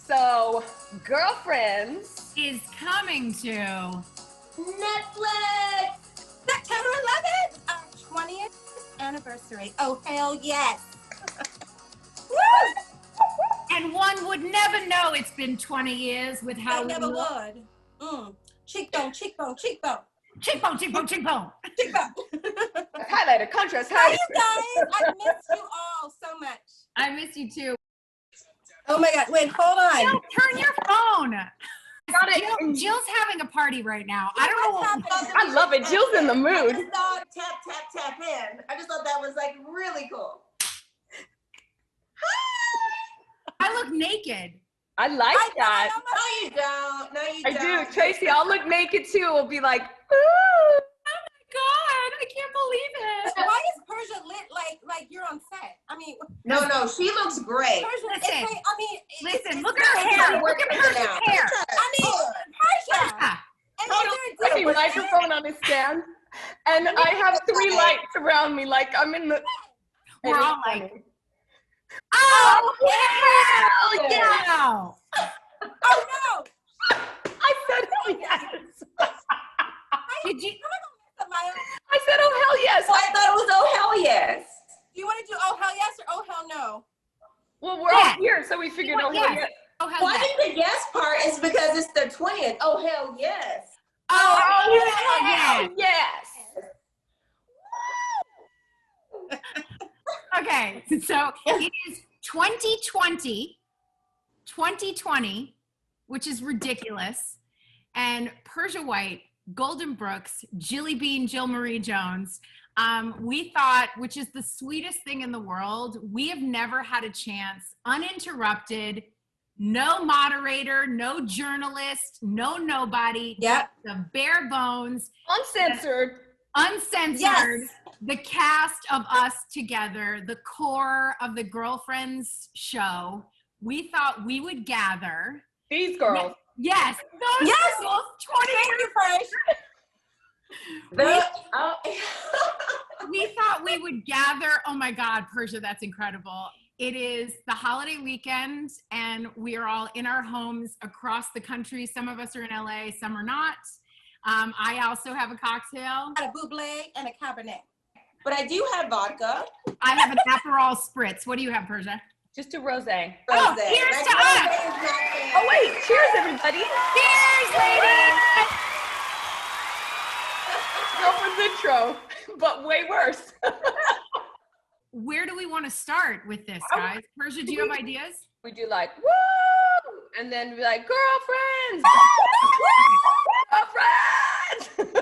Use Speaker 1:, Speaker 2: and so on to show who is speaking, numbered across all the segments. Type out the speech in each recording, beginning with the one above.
Speaker 1: So, Girlfriends
Speaker 2: is coming to
Speaker 3: Netflix September 11th, our 20th anniversary. Oh, hell yes. Woo!
Speaker 2: And one would never know it's been 20 years with how
Speaker 3: I never would. Cheekbone, cheekbone, cheekbone.
Speaker 2: Cheekbone, cheekbone, cheekbone.
Speaker 3: Cheekbone.
Speaker 1: highlighter, contrast
Speaker 3: Hi,
Speaker 1: highlighter.
Speaker 3: you guys. I miss you all so much.
Speaker 2: I miss you too.
Speaker 3: Oh my God. Wait, hold on.
Speaker 2: Jill, turn your phone.
Speaker 1: Got it.
Speaker 2: Jill's having a party right now. I don't know what.
Speaker 1: I love it. Jill's in the mood.
Speaker 3: I just thought tap, tap, tap in. I just thought that was like really cool.
Speaker 2: I look naked.
Speaker 1: I like that.
Speaker 3: No, you don't. No, you don't.
Speaker 1: I do. Tracee, I'll look naked too. We'll be like, ooh.
Speaker 2: Oh my God, I can't believe it.
Speaker 3: Why is Persia lit like you're on set? I mean,
Speaker 4: No, she looks great.
Speaker 3: Persia,
Speaker 2: Listen,
Speaker 3: listen,
Speaker 2: look at her hair. Look at Persia's hair.
Speaker 3: I mean, Persia.
Speaker 2: Ah,
Speaker 1: Put a microphone on his stand, and I have 3 lights around me, like I'm in the.
Speaker 2: we're all like, oh, hell yeah.
Speaker 3: Oh no!
Speaker 1: I said, oh yes.
Speaker 2: Did you?
Speaker 1: I said, oh hell yes.
Speaker 4: Oh, I thought it was oh hell yes.
Speaker 3: Do you want to do oh hell yes or oh hell no?
Speaker 1: Well, we're all here, so we figured, oh hell yes.
Speaker 2: Oh, hell
Speaker 4: Well, I
Speaker 2: yeah.
Speaker 4: think the yes part is because it's the 20th. Oh hell yes.
Speaker 2: Oh,
Speaker 1: hell
Speaker 2: yes.
Speaker 1: yes.
Speaker 2: Okay, so it is 2020, which is ridiculous. And Persia White, Golden Brooks, Jilly Bean, Jill Marie Jones. We thought, which is the sweetest thing in the world, we have never had a chance, uninterrupted, no moderator, no journalist, no nobody,
Speaker 3: Yep.
Speaker 2: the bare bones,
Speaker 1: Uncensored.
Speaker 2: uncensored, the cast of us together, the core of the Girlfriends show. We thought we would gather.
Speaker 1: These girls.
Speaker 2: Yes, those
Speaker 3: Yes.
Speaker 2: girls, 20
Speaker 3: Thank you, Persia.
Speaker 2: we thought we would gather. Oh my God, Persia, that's incredible. It is the holiday weekend and we are all in our homes across the country. Some of us are in LA, some are not. I also have a cocktail.
Speaker 3: A buble and a cabernet.
Speaker 4: But I do have vodka.
Speaker 2: I have an Aperol Spritz. What do you have, Persia?
Speaker 1: Just a rosé.
Speaker 2: Oh,
Speaker 4: Rosé.
Speaker 2: here's
Speaker 4: Like,
Speaker 2: to us.
Speaker 4: rosé is not fancy.
Speaker 1: Oh wait, cheers everybody.
Speaker 2: Cheers, ladies!
Speaker 1: Girlfriend's intro, but way worse.
Speaker 2: Where do we want to start with this, guys? Persia, do you have ideas?
Speaker 1: We do like, woo! And then be like, girlfriends! Girlfriends!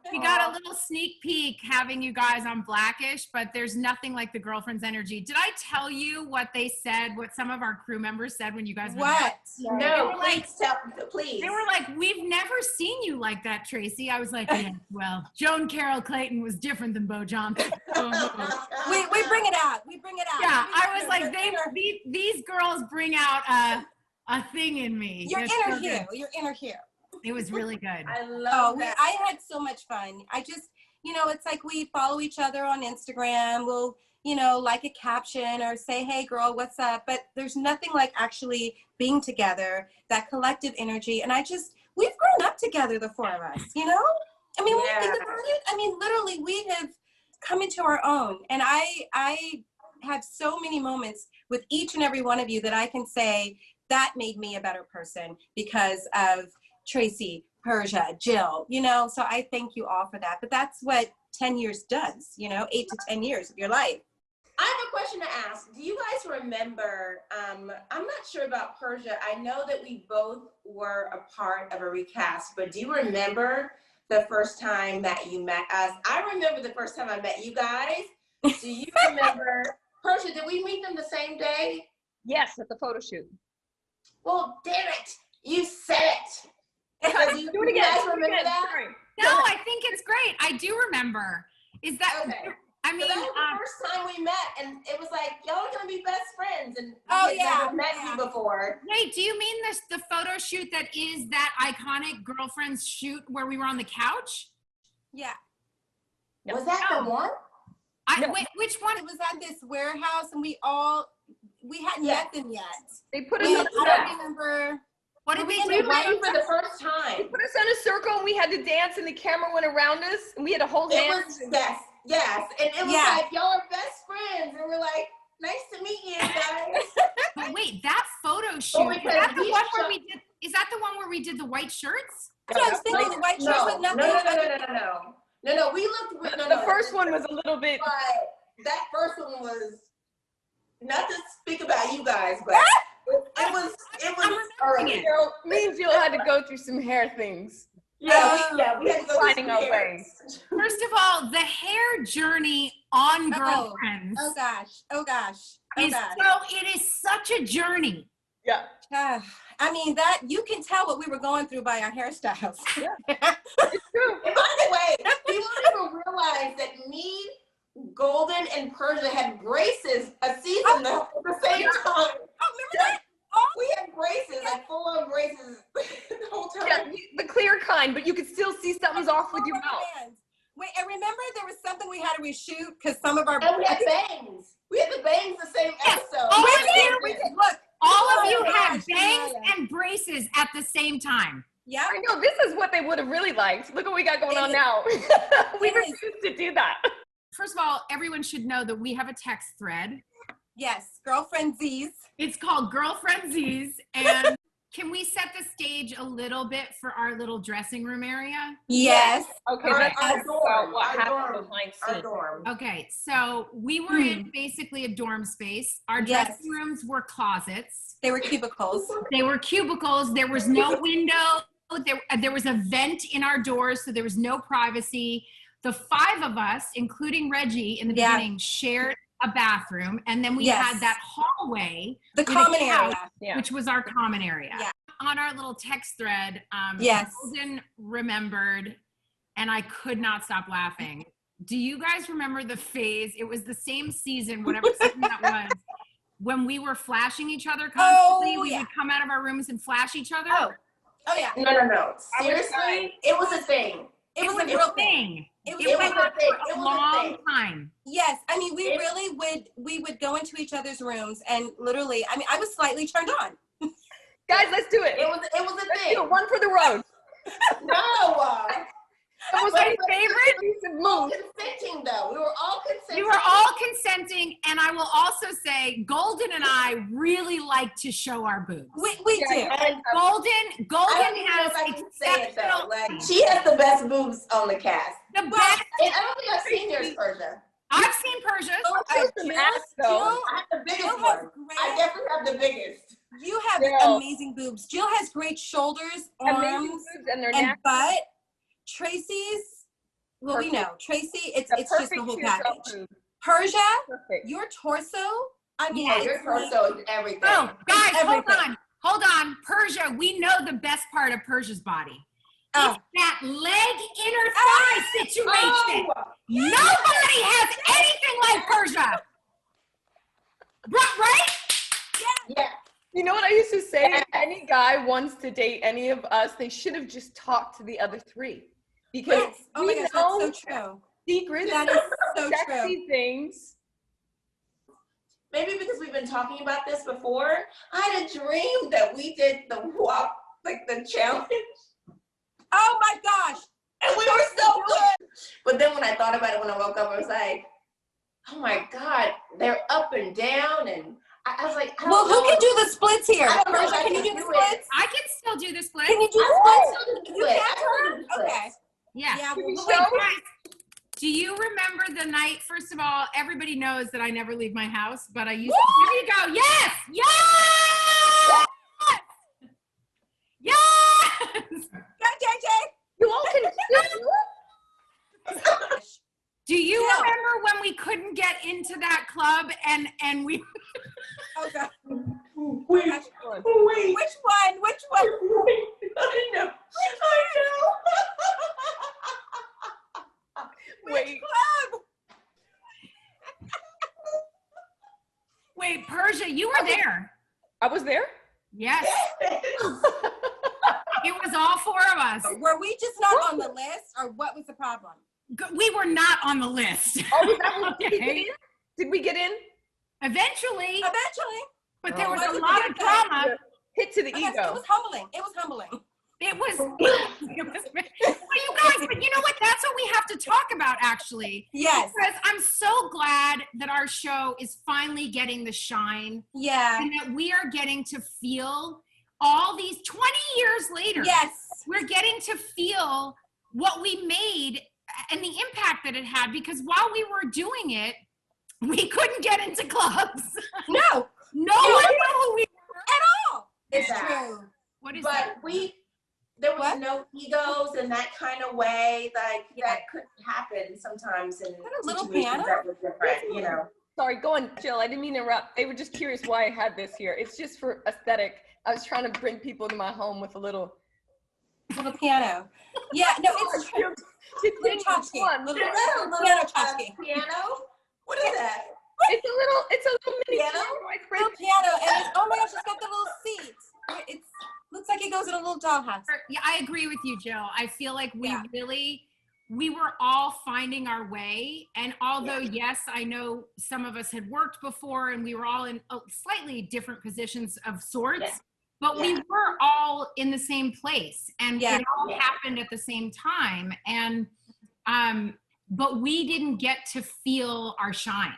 Speaker 2: We got a little sneak peek having you guys on Blackish, but there's nothing like the Girlfriends energy. Did I tell you what they said, what some of our crew members said when you guys were
Speaker 3: What?
Speaker 2: there?
Speaker 4: No, please.
Speaker 2: They were like, we've never seen you like that, Tracee. I was like, yeah, well, Joan Carol Clayton was different than Bo Johnson.
Speaker 3: We bring it out. We bring it out.
Speaker 2: Yeah, I was like, these girls bring out a thing in me.
Speaker 3: Your
Speaker 2: It's
Speaker 3: inner
Speaker 2: so
Speaker 3: hue.
Speaker 2: good.
Speaker 3: Your inner hue.
Speaker 2: It was really good.
Speaker 4: I love that.
Speaker 3: I had so much fun. I just, it's like we follow each other on Instagram. We'll, like a caption or say, hey girl, what's up? But there's nothing like actually being together, that collective energy. And we've grown up together, the 4 of us, I mean, when you think about it, I mean, literally we have come into our own. And I have so many moments with each and every one of you that I can say that made me a better person because of Tracee, Persia, Jill, so I thank you all for that. But that's what 10 years does, 8 to 10 years of your life.
Speaker 4: I have a question to ask. Do you guys remember, I'm not sure about Persia. I know that we both were a part of a recast, but do you remember the first time that you met us? I remember the first time I met you guys. Do you remember, Persia, did we meet them the same day?
Speaker 1: Yes, at the photo shoot.
Speaker 4: Well, damn it. You said it.
Speaker 1: Do it again.
Speaker 4: Guys remember that?
Speaker 1: Sorry.
Speaker 2: No, I think it's great. I do remember. Is that,
Speaker 4: Okay.
Speaker 2: I mean,
Speaker 4: So that was the first time we met, and it was like, y'all are gonna be best friends, and
Speaker 3: Oh,
Speaker 4: we had
Speaker 3: yeah,
Speaker 4: never met
Speaker 3: yeah.
Speaker 4: you before.
Speaker 2: wait, do you mean the photo shoot that is that iconic Girlfriends shoot where we were on the couch?
Speaker 3: Yeah.
Speaker 4: Was that the one?
Speaker 2: Wait, which one?
Speaker 3: It was at this warehouse and we all We hadn't met them yet.
Speaker 1: They put us
Speaker 3: And
Speaker 1: on
Speaker 3: I don't remember.
Speaker 2: What did they
Speaker 4: We
Speaker 2: do?
Speaker 4: met you for the first
Speaker 1: They
Speaker 4: time.
Speaker 1: put us in a circle and we had to dance and the camera went around us and we had to hold
Speaker 4: It
Speaker 1: hands.
Speaker 4: was, yes. And it was like, y'all are best friends. And we're like, nice to meet you guys.
Speaker 2: But wait, that photo shoot, is
Speaker 4: because
Speaker 2: that the
Speaker 4: we
Speaker 2: one where
Speaker 4: shot-
Speaker 2: we did, is that the one where we did the white shirts?
Speaker 3: That's what I was thinking. The white shirts with nothing.
Speaker 4: No. We looked.
Speaker 1: The first one was a little bit.
Speaker 4: But that first one was, not to speak about you guys, but it was.
Speaker 2: remembering it.
Speaker 1: Jill, me and Jill had to go through some hair things.
Speaker 4: We had to go
Speaker 1: Finding our
Speaker 4: through
Speaker 1: way.
Speaker 2: First of all, the hair journey on Girlfriends
Speaker 3: Oh gosh.
Speaker 2: is it is such a journey.
Speaker 1: Yeah.
Speaker 3: I mean, that you can tell what we were going through by our hairstyles.
Speaker 1: It's true.
Speaker 4: And by the way, people don't even realize that me, Golden, and Persia had braces a season at the same time.
Speaker 3: Oh, remember that?
Speaker 4: We had braces, like full-on braces the whole time.
Speaker 1: Yeah, the clear kind, but you could still see something's off with your mouth.
Speaker 3: Wait, and remember there was something we had to reshoot because some of our
Speaker 4: And we had bangs. We had the bangs the same episode.
Speaker 2: All
Speaker 3: we
Speaker 2: of you,
Speaker 3: did. Look,
Speaker 2: all of you
Speaker 3: Oh,
Speaker 2: had
Speaker 3: gosh,
Speaker 2: bangs
Speaker 3: yeah.
Speaker 2: and braces at the same time.
Speaker 3: yeah.
Speaker 1: I know, this is what they would have really liked. Look what we got going on now. We
Speaker 3: It is.
Speaker 1: refused to do that.
Speaker 2: First of all, everyone should know that we have a text thread.
Speaker 3: Yes, girlfriend Z's.
Speaker 2: It's called Girlfriendzies. And can we set the stage a little bit for our little dressing room area?
Speaker 3: Yes.
Speaker 1: Okay,
Speaker 4: Our
Speaker 1: let's talk
Speaker 4: dorm,
Speaker 1: about what
Speaker 4: our
Speaker 1: happened
Speaker 4: dorm,
Speaker 1: behind
Speaker 4: Our
Speaker 1: scenes.
Speaker 4: dorm.
Speaker 2: Okay, so we were in basically a dorm space. Our
Speaker 3: Yes.
Speaker 2: dressing rooms were closets.
Speaker 3: They were cubicles.
Speaker 2: They were cubicles. There was no window. There was a vent in our doors, so there was no privacy. The five of us, including Reggie in the
Speaker 3: Yeah.
Speaker 2: beginning, shared a bathroom, and then we
Speaker 3: Yes.
Speaker 2: had that hallway,
Speaker 3: The
Speaker 2: With a
Speaker 3: common
Speaker 2: couch.
Speaker 3: area.
Speaker 1: Yeah.
Speaker 2: which was our common area.
Speaker 3: Yeah.
Speaker 2: On our little text thread,
Speaker 3: Yes.
Speaker 2: Golden remembered, and I could not stop laughing. Do you guys remember the phase? It was the same season, whatever season that was, when we were flashing each other constantly. We
Speaker 3: yeah.
Speaker 2: would come out of our rooms and flash each other.
Speaker 3: Oh yeah.
Speaker 4: No. Seriously, it was a thing.
Speaker 3: It was
Speaker 2: a
Speaker 3: a real thing.
Speaker 2: thing.
Speaker 3: It was
Speaker 2: It
Speaker 3: a
Speaker 2: went
Speaker 3: real
Speaker 2: on
Speaker 4: thing.
Speaker 2: for
Speaker 4: It
Speaker 2: a
Speaker 4: was a
Speaker 2: long
Speaker 4: thing.
Speaker 2: time.
Speaker 3: Yes, I mean, we would go into each other's rooms and literally, I mean, I was slightly turned on.
Speaker 1: Guys, let's do it.
Speaker 4: It was a
Speaker 1: Let's
Speaker 4: thing.
Speaker 1: do it. One for the road.
Speaker 4: No.
Speaker 1: That was my favorite piece of move.
Speaker 4: Consenting though. We were all consenting.
Speaker 2: We were all consenting, and I will also say, Golden and I really like to show our boobs.
Speaker 3: We do.
Speaker 4: And
Speaker 2: Golden
Speaker 4: I don't even know
Speaker 2: has
Speaker 4: if I can say it though.
Speaker 2: exceptional,
Speaker 4: Like she has the best boobs on the cast.
Speaker 2: the best.
Speaker 4: And I don't think I've seen yours, Persia.
Speaker 2: I've seen Persia's.
Speaker 1: Show some ass, though.
Speaker 4: I have the biggest
Speaker 3: Jill
Speaker 4: one.
Speaker 3: has
Speaker 4: I
Speaker 3: great,
Speaker 4: definitely have the biggest.
Speaker 3: you have
Speaker 1: Jill.
Speaker 3: amazing boobs. Jill has great shoulders,
Speaker 1: Amazing
Speaker 3: arms,
Speaker 1: boobs and their
Speaker 3: and
Speaker 1: neck.
Speaker 3: butt. Tracy's, well, we know. Tracy, it's just the whole package. Persia,
Speaker 1: Perfect.
Speaker 3: your torso, I mean,
Speaker 2: Yeah,
Speaker 4: Oh, your
Speaker 3: it's like-
Speaker 4: torso is everything.
Speaker 2: Oh, guys,
Speaker 3: everything.
Speaker 2: hold on. Persia, we know the best part of Persia's body.
Speaker 3: Oh.
Speaker 2: It's that leg inner thigh situation.
Speaker 4: Oh,
Speaker 2: Nobody has anything like Persia. Right?
Speaker 4: yeah.
Speaker 1: You know what I used to say? If any guy wants to date any of us, they should have just talked to the other three. Because
Speaker 3: Yes. Oh my
Speaker 1: we
Speaker 3: gosh,
Speaker 1: know
Speaker 3: that's so true.
Speaker 1: secrets,
Speaker 3: That is so
Speaker 1: sexy
Speaker 3: true.
Speaker 1: things.
Speaker 4: Maybe because we've been talking about this before. I had a dream that we did the WAP, like the challenge.
Speaker 3: Oh my gosh.
Speaker 4: And we were so good. But then when I thought about it when I woke up, I was like, oh my God, they're up and down. And I was like, I don't
Speaker 3: Well, who
Speaker 4: know
Speaker 3: can
Speaker 4: if-
Speaker 3: do the splits here?
Speaker 4: I don't know if
Speaker 3: Persia,
Speaker 4: I
Speaker 3: can you
Speaker 4: can
Speaker 3: do the
Speaker 4: do it.
Speaker 3: splits?
Speaker 2: I can still do the split.
Speaker 3: Can you do
Speaker 4: I
Speaker 3: the
Speaker 4: can
Speaker 3: splits?
Speaker 4: still do the
Speaker 3: You
Speaker 4: split.
Speaker 3: can?
Speaker 4: I can do the split.
Speaker 3: Okay.
Speaker 2: Yeah.
Speaker 3: Yeah,
Speaker 1: Can we
Speaker 3: well,
Speaker 1: show?
Speaker 2: Wait, guys, do you remember the night? First of all, everybody knows that I never leave my house, but I used to. There you go. Yes! Yes! Yes!
Speaker 3: Go, JJ.
Speaker 1: You all can still do it?
Speaker 2: Do you
Speaker 3: Yeah.
Speaker 2: remember when we couldn't get into that club and we
Speaker 3: Oh God.
Speaker 4: Wait,
Speaker 3: Gosh.
Speaker 4: wait.
Speaker 3: Which one? Which one?
Speaker 4: I know.
Speaker 1: Wait.
Speaker 3: Club.
Speaker 2: wait, Persia, you were there.
Speaker 1: I was there?
Speaker 2: Yes.
Speaker 4: I know.
Speaker 2: It was all four of us.
Speaker 3: Were we just not on the list, or what was the problem?
Speaker 2: We were not on the list.
Speaker 1: Oh, was that what, did we get
Speaker 2: Okay.
Speaker 1: in? Did we get in?
Speaker 2: Eventually,
Speaker 3: Eventually.
Speaker 2: But there was
Speaker 3: It
Speaker 2: a lot of drama.
Speaker 1: Hit to the
Speaker 3: But yes,
Speaker 1: ego.
Speaker 3: it was humbling. It was humbling.
Speaker 2: It was, but you guys, but you know what? That's what we have to talk about, actually.
Speaker 3: Yes.
Speaker 2: Because I'm so glad that our show is finally getting the shine.
Speaker 3: Yeah.
Speaker 2: And that we are getting to feel all these 20 years later.
Speaker 3: Yes.
Speaker 2: We're getting to feel what we made and the impact that it had, because while we were doing it, we couldn't get into clubs.
Speaker 3: No.
Speaker 2: No one knew who we were.
Speaker 3: At all. It's
Speaker 4: Exactly.
Speaker 3: true.
Speaker 2: What is
Speaker 4: But
Speaker 2: that?
Speaker 4: there was
Speaker 3: What?
Speaker 4: no egos in that kind of way. Like that couldn't happen sometimes in
Speaker 3: a little
Speaker 4: situations
Speaker 3: piano?
Speaker 4: that were different, you know.
Speaker 1: Sorry, go on, Jill. I didn't mean to interrupt. They were just curious why I had this here. It's just for aesthetic. I was trying to bring people to my home with a little
Speaker 3: piano. Yeah, no, it's true. Little tchotchke. Little piano tchotchke.
Speaker 4: Piano? What is that?
Speaker 1: It's a little mini
Speaker 4: Piano?
Speaker 1: piano.
Speaker 3: Little piano, and it's, oh my gosh, it's got the little seats. It looks like it goes in a little dollhouse.
Speaker 2: Yeah, I agree with you, Jill. I feel like we
Speaker 3: Yeah.
Speaker 2: were all finding our way. And although, yes, I know some of us had worked before and we were all in slightly different positions of sorts, but we were all in the same place, and it all happened at the same time. And, but we didn't get to feel our shine.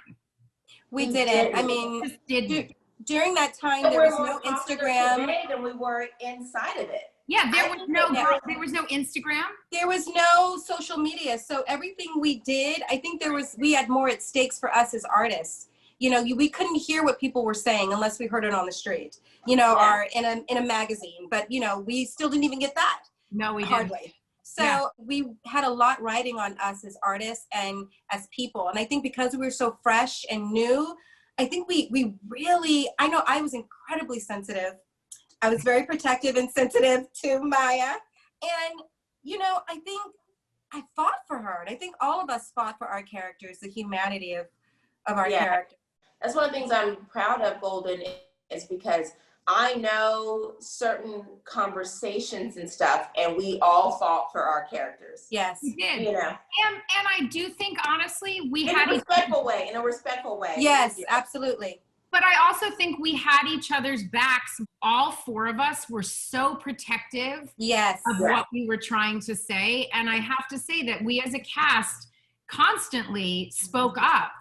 Speaker 3: We didn't. I mean,
Speaker 2: Just didn't.
Speaker 3: during that time,
Speaker 4: So
Speaker 3: there
Speaker 4: we're
Speaker 3: was
Speaker 4: more
Speaker 3: no
Speaker 4: confident
Speaker 3: Instagram.
Speaker 4: today than we were inside of it.
Speaker 2: Yeah, there
Speaker 4: I
Speaker 2: was
Speaker 4: think
Speaker 2: no
Speaker 4: that-
Speaker 2: there was no Instagram.
Speaker 3: There was no social media. So everything we did, I think we had more at stakes for us as artists. You know, we couldn't hear what people were saying unless we heard it on the street, you know, or in a magazine. But, you know, we still didn't even get that.
Speaker 2: No, we didn't.
Speaker 3: Hardly. So we had a lot riding on us as artists and as people. And I think because we were so fresh and new, I think we really, I know I was incredibly sensitive. I was very protective and sensitive to Maya. And, you know, I think I fought for her. And I think all of us fought for our characters, the humanity of our characters.
Speaker 4: That's one of the things I'm proud of, Golden, is because I know certain conversations and stuff, and we all fought for our characters.
Speaker 3: Yes.
Speaker 2: We did.
Speaker 4: You know,
Speaker 2: And I do think, honestly, we
Speaker 4: in
Speaker 2: had
Speaker 4: a respectful way.
Speaker 3: Yes, absolutely.
Speaker 2: but I also think we had each other's backs. All four of us were so protective
Speaker 3: Yes.
Speaker 2: of what we were trying to say. And I have to say that we as a cast constantly spoke up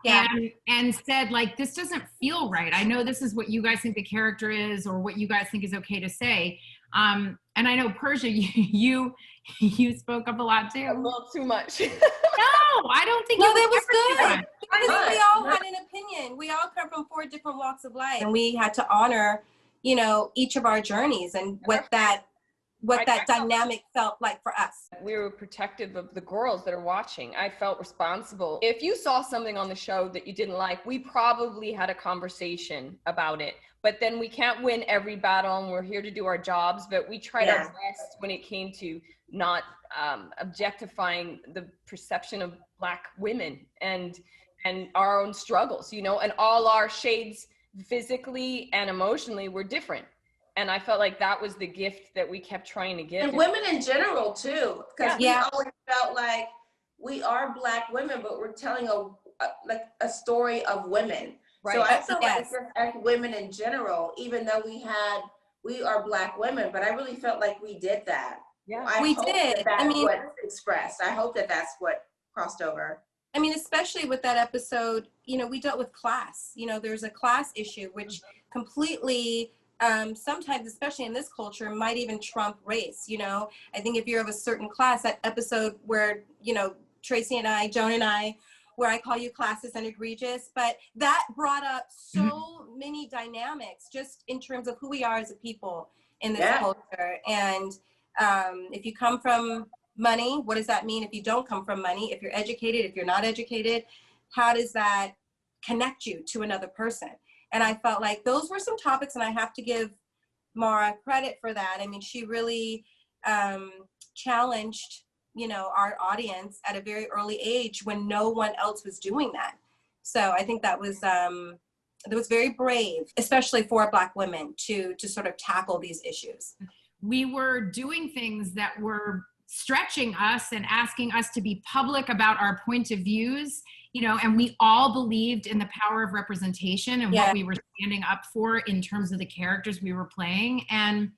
Speaker 2: and said, like, this doesn't feel right. I know this is what you guys think the character is or what you guys think is okay to say. And I know, Persia, you spoke up a lot too.
Speaker 1: a little too much.
Speaker 2: No, I don't think
Speaker 3: No,
Speaker 2: you
Speaker 3: that was
Speaker 2: ever
Speaker 3: good.
Speaker 2: did.
Speaker 3: Because we all had an opinion. We all come from 4 different walks of life. And we had to honor, you know, each of our journeys and what that dynamic felt like for us.
Speaker 1: We were protective of the girls that are watching. I felt responsible. If you saw something on the show that you didn't like, we probably had a conversation about it. But then we can't win every battle, and we're here to do our jobs. But we tried our best when it came to not objectifying the perception of Black women and our own struggles, you know, and all our shades physically and emotionally were different. And I felt like that was the gift that we kept trying to give.
Speaker 4: And women in general too, because we always felt like we are Black women, but we're telling a story of women.
Speaker 1: Right.
Speaker 4: So I feel like just as women in general, even though we are Black women, but I really felt like we did that.
Speaker 1: Yeah,
Speaker 3: we did.
Speaker 4: That's
Speaker 3: I mean,
Speaker 4: what expressed. I hope that that's what crossed over.
Speaker 3: I mean, especially with that episode, you know, we dealt with class. You know, there's a class issue, which completely, sometimes, especially in this culture, might even trump race. You know, I think if you're of a certain class, that episode where, you know, Tracee and I, Joan and I, where I call you classist and egregious, but that brought up so many dynamics just in terms of who we are as a people in this culture. And if you come from money, what does that mean if you don't come from money? If you're educated, if you're not educated, how does that connect you to another person? And I felt like those were some topics, and I have to give Mara credit for that. I mean, she really challenged, you know, our audience at a very early age when no one else was doing that. So I think that was very brave, especially for Black women to sort of tackle these issues.
Speaker 2: We were doing things that were stretching us and asking us to be public about our point of views you know, and we all believed in the power of representation and what we were standing up for in terms of the characters we were playing. And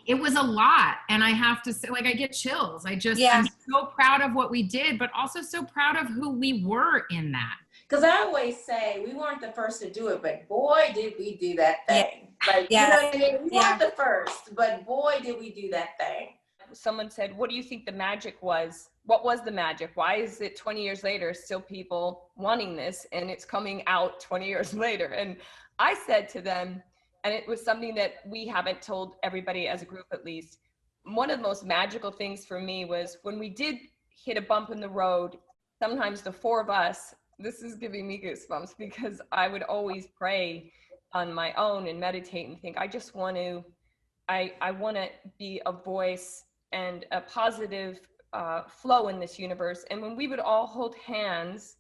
Speaker 2: it was a lot. And I have to say, like, I get chills. I'm so proud of what we did, but also so proud of who we were in that.
Speaker 4: Because I always say we weren't the first to do it, but boy, did we do that thing. Like, you know what I mean? We weren't the first, but boy, did we do that thing.
Speaker 1: Someone said, what do you think the magic was? What was the magic? Why is it 20 years later still people wanting this and it's coming out 20 years later? And I said to them, and it was something that we haven't told everybody as a group at least, one of the most magical things for me was when we did hit a bump in the road, sometimes the four of us, this is giving me goosebumps because I would always pray on my own and meditate and think, I just want to, I want to be a voice and a positive flow in this universe. And when we would all hold hands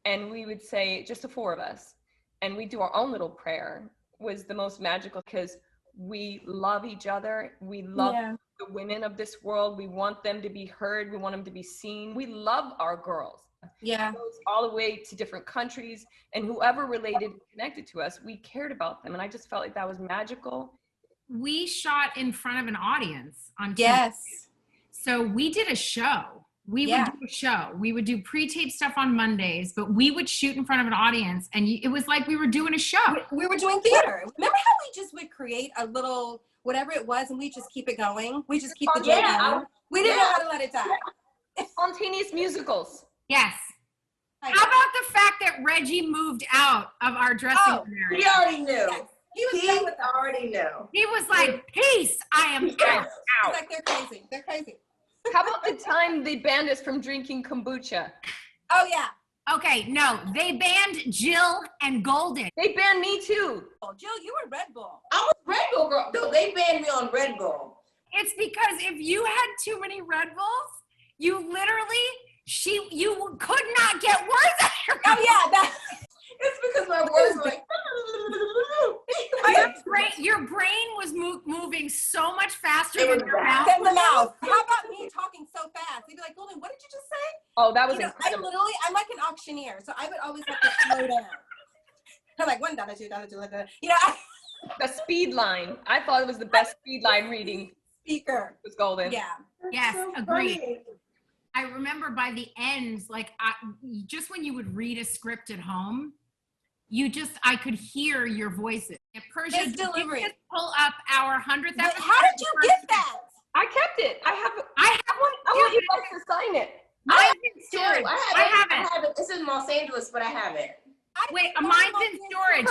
Speaker 1: and we would say, just the four of us, and we do our own little prayer, was the most magical because we love each other. We love the women of this world. We want them to be heard. We want them to be seen. We love our girls.
Speaker 3: Yeah.
Speaker 1: All the way to different countries, and whoever related and connected to us, we cared about them. And I just felt like that was magical.
Speaker 2: We shot in front of an audience on TV.
Speaker 3: Yes.
Speaker 2: So we did a show. We would do a show. We would do pre-tape stuff on Mondays, but we would shoot in front of an audience, and it was like we were doing a show.
Speaker 3: We were doing theater. Remember how we just would create a little whatever it was, and we just keep it going? We just keep the joke going. We didn't know how to let it die.
Speaker 1: Spontaneous musicals.
Speaker 2: Yes. How about the fact that Reggie moved out of our dressing room area?
Speaker 4: He already knew.
Speaker 3: Yes. He
Speaker 4: already knew.
Speaker 2: He was like, peace, I am out.
Speaker 3: He's like, they're crazy. They're crazy.
Speaker 1: How about the time they banned us from drinking kombucha?
Speaker 3: Oh, yeah.
Speaker 2: Okay, no, they banned Jill and Golden.
Speaker 1: They banned me too.
Speaker 3: Oh, Jill, you were Red Bull.
Speaker 4: I was Red Bull girl. No, they banned me on Red Bull.
Speaker 2: It's because if you had too many Red Bulls, you literally, you could not get words out of your mouth.
Speaker 3: Oh, yeah.
Speaker 4: It's because my words were like,
Speaker 2: your brain was moving so much faster than your mouth.
Speaker 3: Than the mouth. How about me talking so fast? They'd be like, Golden, what did you just say?
Speaker 1: Oh, that was incredible.
Speaker 3: I'm like an auctioneer, so I would always have to slow down. I'm like, $1, $2, you know.
Speaker 1: The speed line. I thought it was the best speed line reading.
Speaker 3: Speaker.
Speaker 1: It was Golden.
Speaker 3: Yeah.
Speaker 2: Yes,
Speaker 4: so
Speaker 2: agreed.
Speaker 4: funny.
Speaker 2: I remember by the end, like just when you would read a script at home, I could hear your voices. Persia,
Speaker 3: His delivery.
Speaker 2: Did you just pull up our 100th episode?
Speaker 3: How did you get that?
Speaker 1: I kept it. I have
Speaker 2: one.
Speaker 1: I want you guys to sign it.
Speaker 2: Mine's in storage.
Speaker 4: I have it. It's in Los Angeles, but I have it.
Speaker 2: Wait, mine's in storage.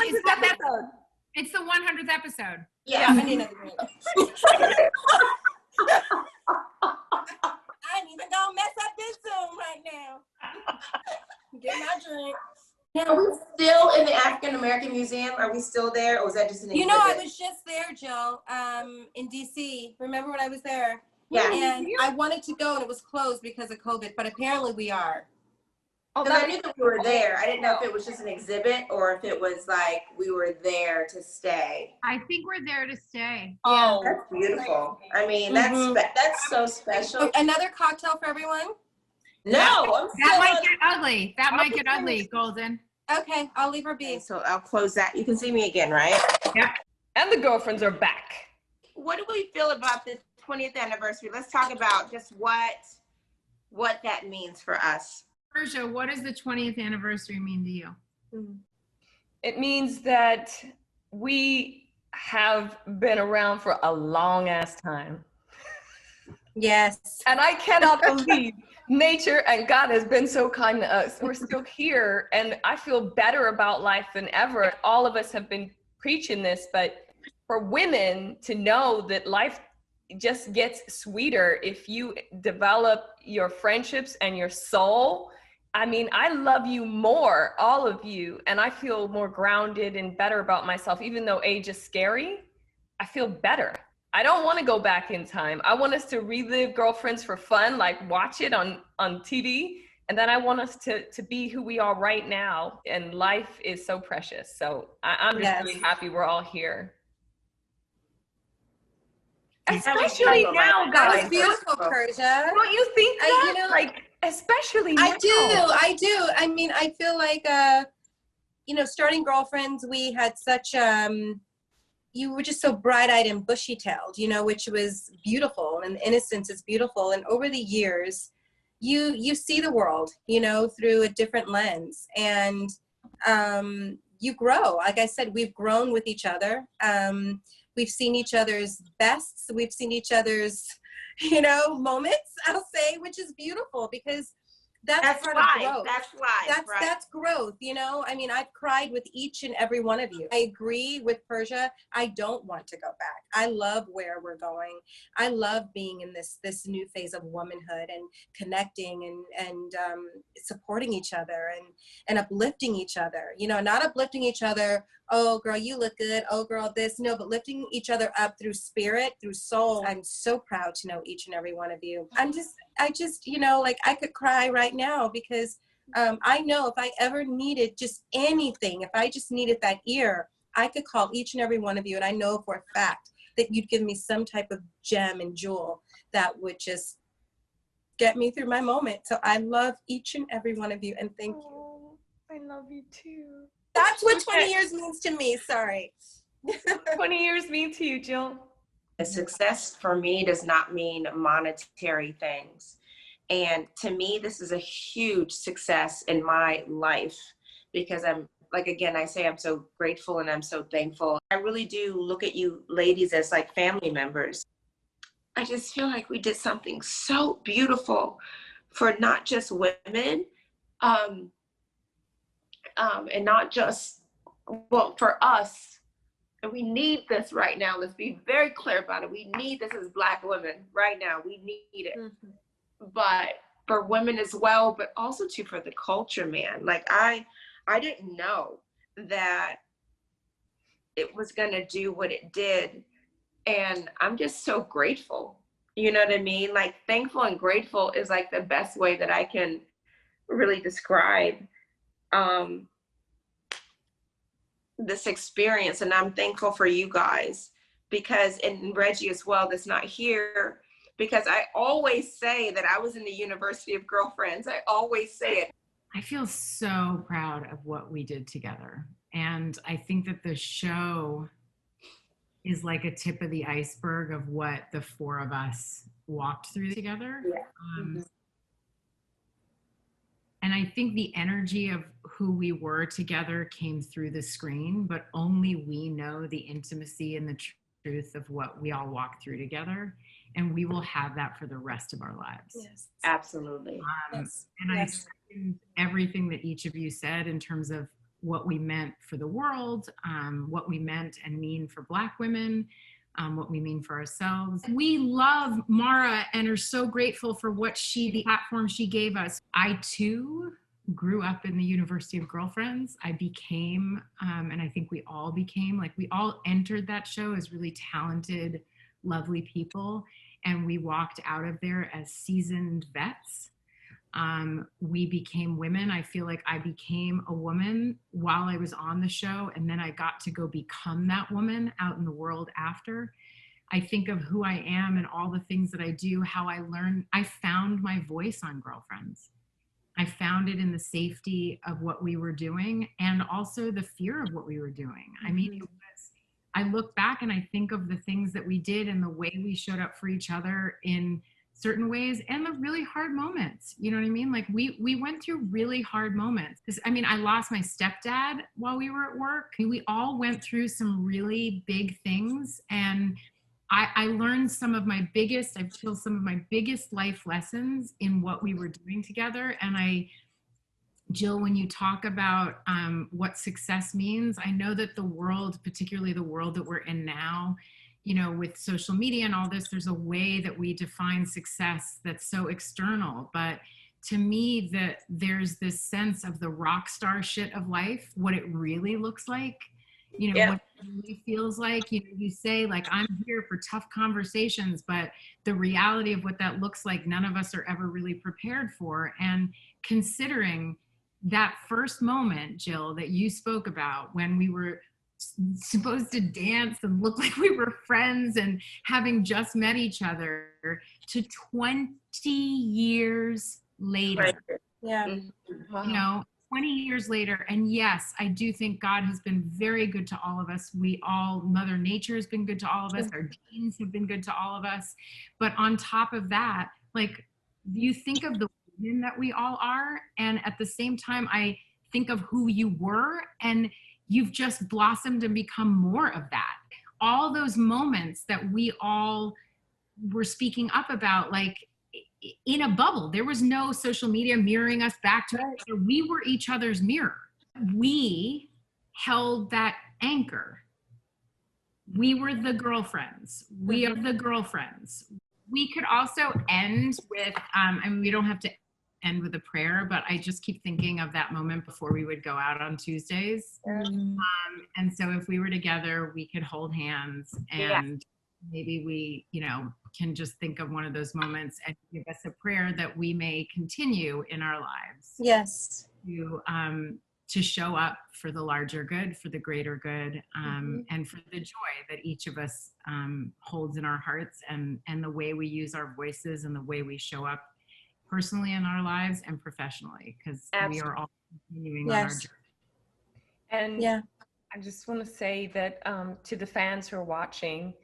Speaker 2: It's the 100th episode.
Speaker 4: Yeah.
Speaker 3: I need another drink. I ain't even gonna mess up this Zoom right now. Get my drink.
Speaker 4: Are we still in the African American Museum? Are we still there, or was that just an exhibit?
Speaker 3: You know, I was just there, Jill, in DC. Remember when I was there?
Speaker 4: Yeah.
Speaker 3: And I wanted to go, and it was closed because of COVID, but apparently we are.
Speaker 1: Oh,
Speaker 4: Because I knew that we were there. I didn't know if it was just an exhibit or if it was like we were there to stay.
Speaker 2: I think we're there to stay.
Speaker 1: Oh,
Speaker 4: That's beautiful. I mean, that's so special.
Speaker 3: Oh, another cocktail for everyone?
Speaker 4: No,
Speaker 2: That might get ugly. That might get ugly, Golden.
Speaker 3: Okay, I'll leave her be.
Speaker 4: So I'll close that. You can see me again, right?
Speaker 2: Yeah.
Speaker 1: and the girlfriends are back.
Speaker 4: What do we feel about this 20th anniversary? Let's talk about just what that means for us.
Speaker 2: Persia, what does the 20th anniversary mean to you?
Speaker 1: It means that we have been around for a long ass time.
Speaker 3: Yes.
Speaker 1: And I cannot believe nature and God has been so kind to us. We're still here, and I feel better about life than ever. All of us have been preaching this, but for women to know that life just gets sweeter if you develop your friendships and your soul. I mean, I love you more, all of you, and I feel more grounded and better about myself. Even though age is scary, I feel better. I don't want to go back in time. I want us to relive Girlfriends for fun, like watch it on TV. And then I want us to be who we are right now. And life is so precious. So I'm just really happy we're all here. Especially now,
Speaker 3: That
Speaker 1: guys.
Speaker 3: was beautiful, Persia.
Speaker 1: Don't you think that?
Speaker 3: You know,
Speaker 1: like, especially now.
Speaker 3: I do. I mean, I feel like, you know, starting Girlfriends, we had such, you were just so bright-eyed and bushy-tailed, you know, which was beautiful, and innocence is beautiful. And over the years, you see the world, you know, through a different lens, and you grow. Like I said, we've grown with each other. We've seen each other's bests. We've seen each other's, you know, moments, I'll say, which is beautiful, because that's part of growth. That's growth, you know. I mean, I've cried with each and every one of you. I agree with Persia. I don't want to go back. I love where we're going. I love being in this new phase of womanhood and connecting and supporting each other and uplifting each other. You know, not uplifting each other. Oh, girl, you look good. Oh, girl, this. No, but lifting each other up through spirit, through soul. I'm so proud to know each and every one of you. I just, you know, like I could cry right now, because I know if I ever needed just anything, if I just needed that ear, I could call each and every one of you. And I know for a fact that you'd give me some type of gem and jewel that would just get me through my moment. So I love each and every one of you, and thank you.
Speaker 1: I love you too.
Speaker 3: That's what 20 years means to me. Sorry.
Speaker 1: 20 years mean to you, Jill?
Speaker 4: A success for me does not mean monetary things. And to me, this is a huge success in my life, because I'm, like, again, I say I'm so grateful and I'm so thankful. I really do look at you ladies as like family members. I just feel like we did something so beautiful for not just women, and not just, well, for us. And we need this right now. Let's be very clear about it. We need this as Black women right now. We need it. Mm-hmm. But for women as well, but also too for the culture, man. Like I didn't know that it was gonna do what it did. And I'm just so grateful. You know what I mean? Like, thankful and grateful is like the best way that I can really describe this experience. And I'm thankful for you guys, because, and Reggie as well, that's not here, because I always say that I was in the University of Girlfriends. I always say it.
Speaker 2: I feel so proud of what we did together. And I think that the show is like a tip of the iceberg of what the four of us walked through together. Yeah. And I think the energy of who we were together came through the screen, but only we know the intimacy and the truth of what we all walked through together. And we will have that for the rest of our lives.
Speaker 4: Yes, absolutely.
Speaker 2: Yes. And yes. I second everything that each of you said in terms of what we meant for the world, what we meant and mean for Black women, what we mean for ourselves. We love Mara and are so grateful for what the platform she gave us. I too grew up in the University of Girlfriends. I became, and I think we all became, like we all entered that show as really talented, lovely people. And we walked out of there as seasoned vets. We became women. I feel like I became a woman while I was on the show, and then I got to go become that woman out in the world after. I think of who I am and all the things that I do, how I learned. I found my voice on Girlfriends. I found it in the safety of what we were doing and also the fear of what we were doing. I mean, I look back and I think of the things that we did and the way we showed up for each other in certain ways and the really hard moments. You know what I mean? Like we went through really hard moments. I mean, I lost my stepdad while we were at work. We all went through some really big things, and I learned some of my biggest life lessons in what we were doing together. And Jill, when you talk about what success means, I know that the world, particularly the world that we're in now, you know, with social media and all this, there's a way that we define success that's so external. But to me, there's this sense of the rock star shit of life, what it really looks like, you know, what it really feels like. You know, you say like, I'm here for tough conversations, but the reality of what that looks like, none of us are ever really prepared for. And considering that first moment, Jill, that you spoke about when we were supposed to dance and look like we were friends and having just met each other, to 20 years later.
Speaker 3: Yeah.
Speaker 1: Wow.
Speaker 2: You know, 20 years later. And yes, I do think God has been very good to all of us. Mother Nature has been good to all of us. Our genes have been good to all of us. But on top of that, like, you think of the women that we all are. And at the same time, I think of who you were, and you've just blossomed and become more of that. All those moments that we all were speaking up about, like, in a bubble. There was no social media mirroring us back to each other. We were each other's mirror. We held that anchor. We were the girlfriends. We are the girlfriends. We could also end with, and we don't have to end with a prayer, but I just keep thinking of that moment before we would go out on Tuesdays. And so if we were together, we could hold hands, and maybe we, you know, can just think of one of those moments and give us a prayer that we may continue in our lives.
Speaker 3: Yes.
Speaker 2: To show up for the larger good, for the greater good, and for the joy that each of us holds in our hearts, and the way we use our voices and the way we show up personally in our lives and professionally, because we are all continuing on our journey.
Speaker 1: And I just want to say that to the fans who are watching,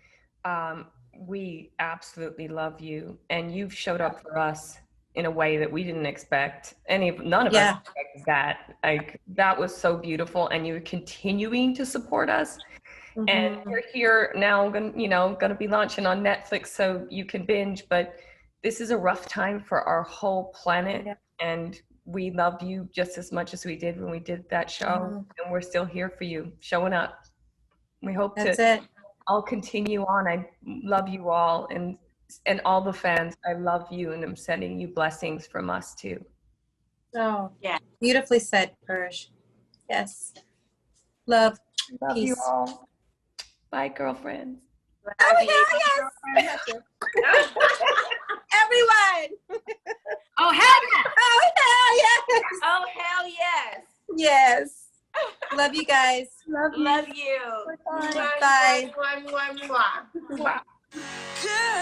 Speaker 1: we absolutely love you, and you've showed up for us in a way that we didn't expect. None of us expected that. Like, that was so beautiful, and you're continuing to support us. And you're here now, gonna be launching on Netflix, so you can binge. But this is a rough time for our whole planet, and we love you just as much as we did when we did that show, and we're still here for you, showing up. We hope I'll continue on. I love you all, and all the fans. I love you, and I'm sending you blessings from us too.
Speaker 3: Oh, yeah. Beautifully said, Persia. Yes. Love.
Speaker 1: Love
Speaker 3: Peace.
Speaker 1: you all. Bye, girlfriends.
Speaker 3: Oh, hell yes. Everyone.
Speaker 2: Oh, hell yeah.
Speaker 3: Oh, hell yes.
Speaker 4: Oh, hell yes.
Speaker 3: Yes. Love you guys.
Speaker 4: Love you.
Speaker 3: Bye.
Speaker 4: Mwah, mwah, mwah, mwah.
Speaker 1: Wow.
Speaker 5: Girl.